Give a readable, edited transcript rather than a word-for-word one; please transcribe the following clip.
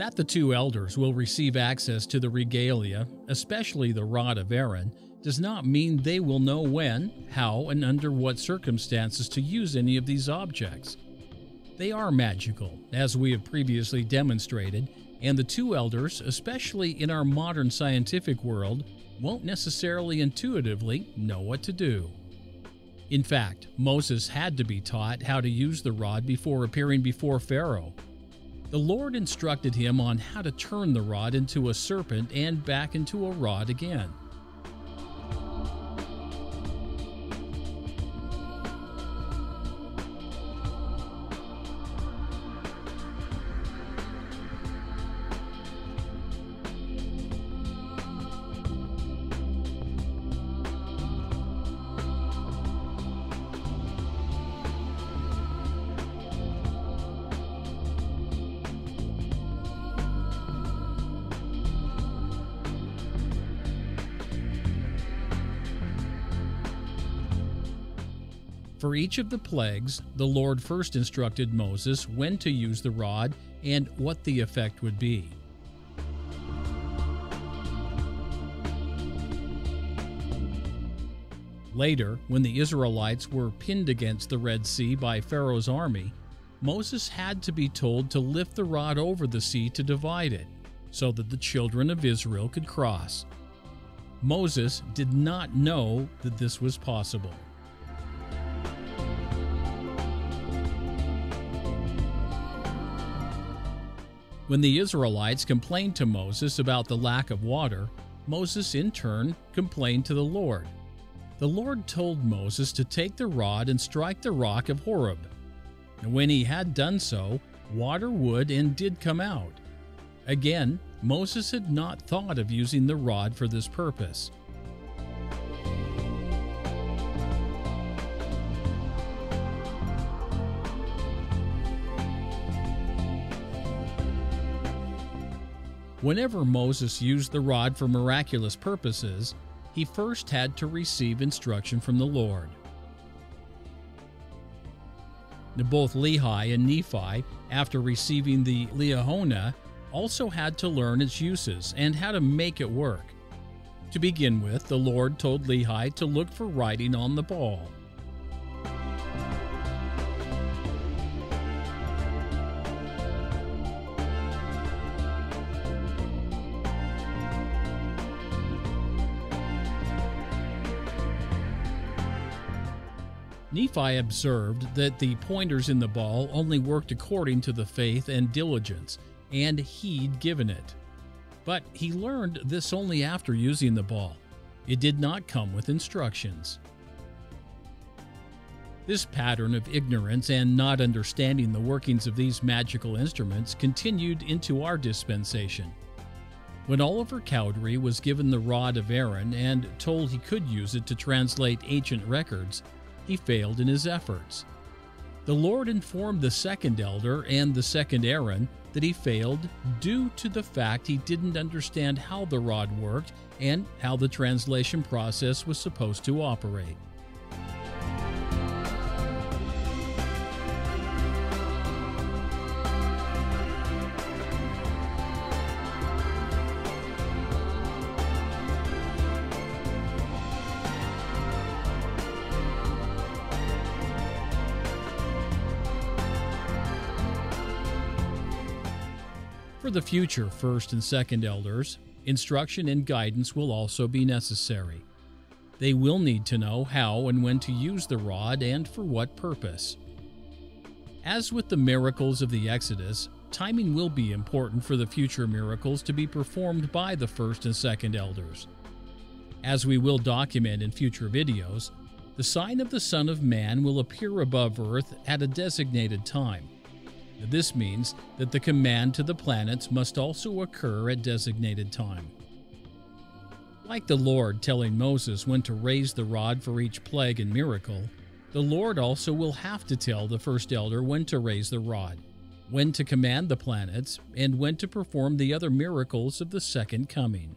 That the two elders will receive access to the regalia, especially the rod of Aaron, does not mean they will know when, how, and under what circumstances to use any of these objects. They are magical, as we have previously demonstrated, and the two elders, especially in our modern scientific world, won't necessarily intuitively know what to do. In fact, Moses had to be taught how to use the rod before appearing before Pharaoh. The Lord instructed him on how to turn the rod into a serpent and back into a rod again. For each of the plagues, the Lord first instructed Moses when to use the rod and what the effect would be. Later, when the Israelites were pinned against the Red Sea by Pharaoh's army, Moses had to be told to lift the rod over the sea to divide it, so that the children of Israel could cross. Moses did not know that this was possible. When the Israelites complained to Moses about the lack of water, Moses in turn complained to the Lord. The Lord told Moses to take the rod and strike the rock of Horeb. And when he had done so, water would and did come out. Again, Moses had not thought of using the rod for this purpose. Whenever Moses used the rod for miraculous purposes, he first had to receive instruction from the Lord. Both Lehi and Nephi, after receiving the Liahona, also had to learn its uses and how to make it work. To begin with, the Lord told Lehi to look for writing on the ball. Nephi observed that the pointers in the ball only worked according to the faith and diligence and heed given it. But he learned this only after using the ball. It did not come with instructions. This pattern of ignorance and not understanding the workings of these magical instruments continued into our dispensation. When Oliver Cowdery was given the rod of Aaron and told he could use it to translate ancient records, he failed in his efforts. The Lord informed the second elder and the second Aaron that he failed due to the fact he didn't understand how the rod worked and how the translation process was supposed to operate. For the future first and second elders, instruction and guidance will also be necessary. They will need to know how and when to use the rod and for what purpose. As with the miracles of the Exodus, timing will be important for the future miracles to be performed by the first and second elders. As we will document in future videos, the sign of the Son of Man will appear above Earth at a designated time. This means that the command to the planets must also occur at designated time. Like the Lord telling Moses when to raise the rod for each plague and miracle, the Lord also will have to tell the first elder when to raise the rod, when to command the planets, and when to perform the other miracles of the second coming.